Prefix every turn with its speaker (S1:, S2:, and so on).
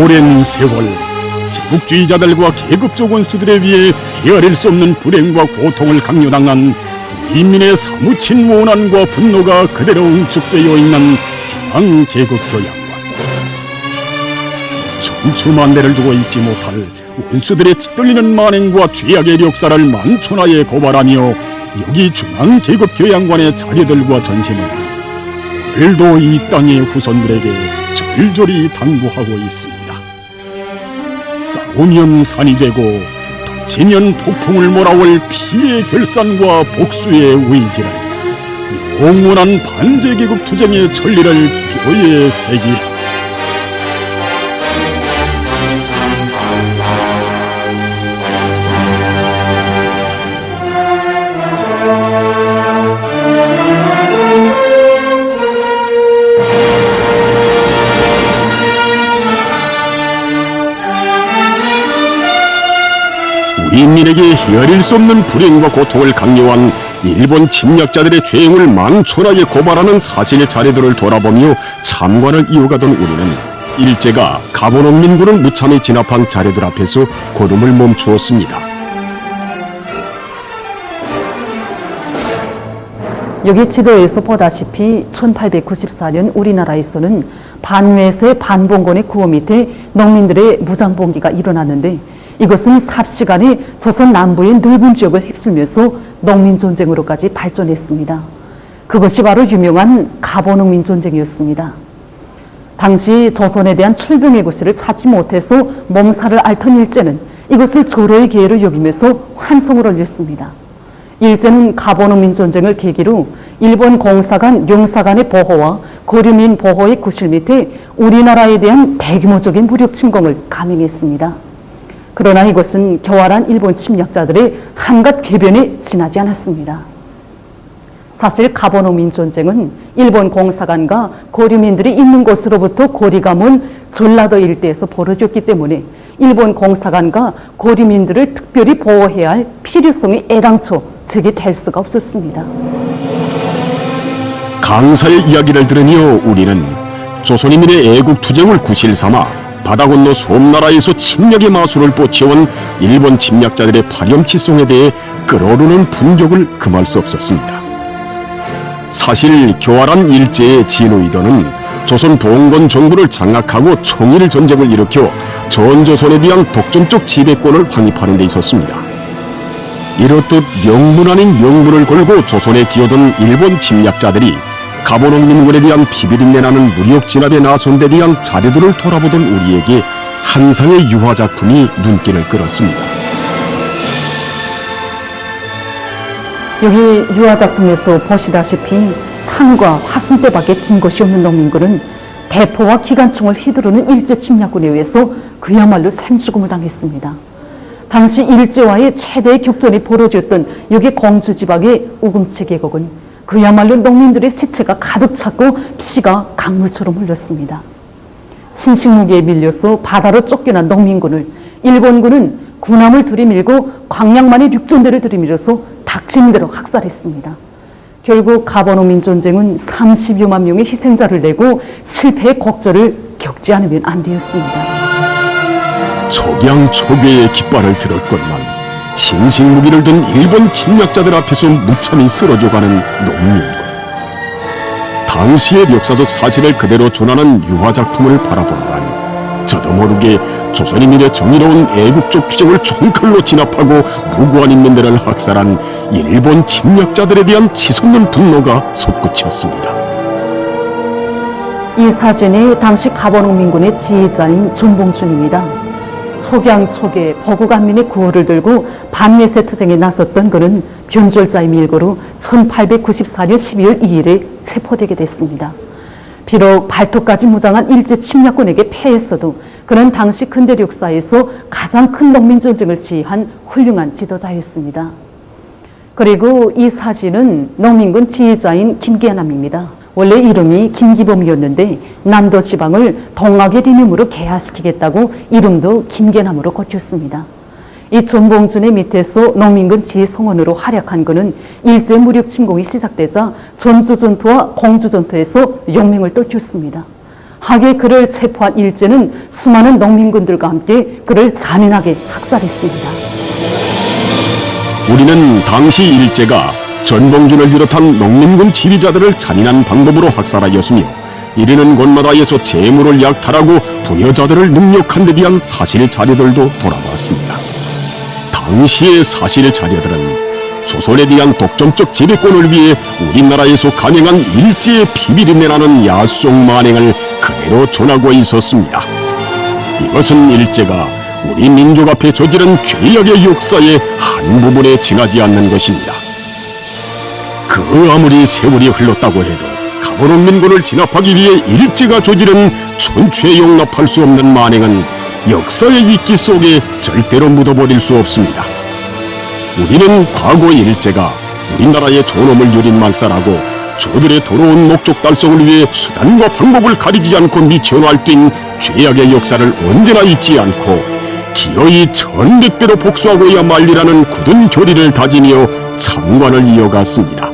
S1: 오랜 세월 제국주의자들과 계급적 원수들에 의해 헤아릴 수 없는 불행과 고통을 강요당한 인민의 사무친 원한과 분노가 그대로 응축되어 있는 중앙계급교양관. 천추만대를 두고 잊지 못할 원수들의 짓돌리는 만행과 죄악의 역사를 만천하에 고발하며 여기 중앙계급교양관의 자료들과 전신을 오늘도 이 땅의 후손들에게 절절히 당부하고 있습니다. 싸우면 산이 되고 덮치면 폭풍을 몰아올 피의 결산과 복수의 의지를, 영원한 반제계급 투쟁의 천리를 뼈에 새기라. 인민에게 헤아릴 수 없는 불행과 고통을 강요한 일본 침략자들의 죄행을 만천하에 고발하는 사실의 자료들을 돌아보며 참관을 이어가던 우리는 일제가 가보농민군을 무참히 진압한 자료들 앞에서 걸음을 멈추었습니다.
S2: 여기 지도에서 보다시피 1894년 우리나라에서는 반외세 반봉건의 구호 밑에 농민들의 무장봉기가 일어났는데, 이것은 삽시간에 조선 남부의 넓은 지역을 휩쓸면서 농민전쟁으로까지 발전했습니다. 그것이 바로 유명한 가보농민전쟁이었습니다. 당시 조선에 대한 출병의 구실을 찾지 못해서 몸살을 앓던 일제는 이것을 절호의 기회로 여기면서 환성을 올렸습니다. 일제는 가보농민전쟁을 계기로 일본 공사관, 용사관의 보호와 거류민 보호의 구실 밑에 우리나라에 대한 대규모적인 무력 침공을 감행했습니다. 그러나 이것은 교활한 일본 침략자들의 한갓 궤변에 지나지 않았습니다. 사실 가보농민전쟁은 일본 공사관과 거류민들이 있는 곳으로부터 거리가 먼 전라도 일대에서 벌어졌기 때문에 일본 공사관과 거류민들을 특별히 보호해야 할 필요성이 애당초 제기될 수가 없었습니다.
S1: 강사의 이야기를 들으며 우리는 조선인민의 애국투쟁을 구실삼아 바다 건너 섬나라에서 침략의 마술을 뻗쳐온 일본 침략자들의 파렴치성에 대해 끓어오르는 분격을 금할 수 없었습니다. 사실 교활한 일제의 진의도는 조선 봉건 정부를 장악하고 청일 전쟁을 일으켜 전조선에 대한 독점적 지배권을 확립하는 데 있었습니다. 이렇듯 명분 아닌 명분을 걸고 조선에 기어든 일본 침략자들이 가보농민군에 대한 피비린내 나는 무력 진압에 나선 데 대한 자료들을 돌아보던 우리에게 한 상의 유화작품이 눈길을 끌었습니다.
S2: 여기 유화작품에서 보시다시피 창과 화승대밖에 진 것이 없는 농민군은 대포와 기관총을 휘두르는 일제 침략군에 의해서 그야말로 생죽음을 당했습니다. 당시 일제와의 최대의 격전이 벌어졌던 여기 공주 지방의 우금치 계곡은 그야말로 농민들의 시체가 가득 찼고 피가 강물처럼 흘렀습니다. 신식무기에 밀려서 바다로 쫓겨난 농민군을 일본군은 군함을 들이밀고 광양만의 육전대를 들이밀어서 닥치는 대로 학살했습니다. 결국 가보농민전쟁은 30여만 명의 희생자를 내고 실패의 곡절을 겪지 않으면 안 되었습니다.
S1: 촉양촉외의 깃발을 들었건만 신식무기를 든 일본 침략자들 앞에서 무참히 쓰러져가는 농민군. 당시의 역사적 사실을 그대로 전하는 유화작품을 바라보노라니 저도 모르게 조선인민의 정의로운 애국적 투쟁을 총칼로 진압하고 무고한 인민들을 학살한 일본 침략자들에 대한 치솟는 분노가 솟구쳤습니다.
S2: 이 사진이 당시 가보농민군의 지휘자인 존봉준입니다. 촉양촉의 보국안민의 구호를 들고 반외세 투쟁에 나섰던 그는 변절자의 밀고로 1894년 12월 2일에 체포되게 됐습니다. 비록 발톱까지 무장한 일제 침략군에게 패했어도 그는 당시 근대 역사에서 가장 큰 농민전쟁을 지휘한 훌륭한 지도자였습니다. 그리고 이 사진은 농민군 지휘자인 김계남입니다. 원래 이름이 김기범이었는데 남도 지방을 동학의 이름으로 개화시키겠다고 이름도 김계남으로 고쳤습니다. 이 존봉준의 밑에서 농민군 지휘성원으로 활약한 그는 일제 무력 침공이 시작되자 전주전투와 공주전투에서 용맹을 떨쳤습니다. 하기에 그를 체포한 일제는 수많은 농민군들과 함께 그를 잔인하게 학살했습니다.
S1: 우리는 당시 일제가 전봉준을 비롯한 농민군 지휘자들을 잔인한 방법으로 학살하였으며 이르는 곳마다에서 재물을 약탈하고 부녀자들을 능욕한 데 대한 사실 자료들도 돌아왔습니다. 당시의 사실 자료들은 조선에 대한 독점적 지배권을 위해 우리나라에서 강행한 일제의 피비린내라는 야수종 만행을 그대로 전하고 있었습니다. 이것은 일제가 우리 민족 앞에 저지른 죄악의 역사의 한 부분에 지나지 않는 것입니다. 그 아무리 세월이 흘렀다고 해도 가보는 민군을 진압하기 위해 일제가 저지른 천추에 용납할 수 없는 만행은 역사의 이끼 속에 절대로 묻어버릴 수 없습니다. 우리는 과거 일제가 우리나라의 존엄을 유린말살하고 저들의 더러운 목적 달성을 위해 수단과 방법을 가리지 않고 미쳐 날뛴 죄악의 역사를 언제나 잊지 않고 기어이 1100배로 복수하고야 말리라는 굳은 결의를 다지며 참관을 이어갔습니다.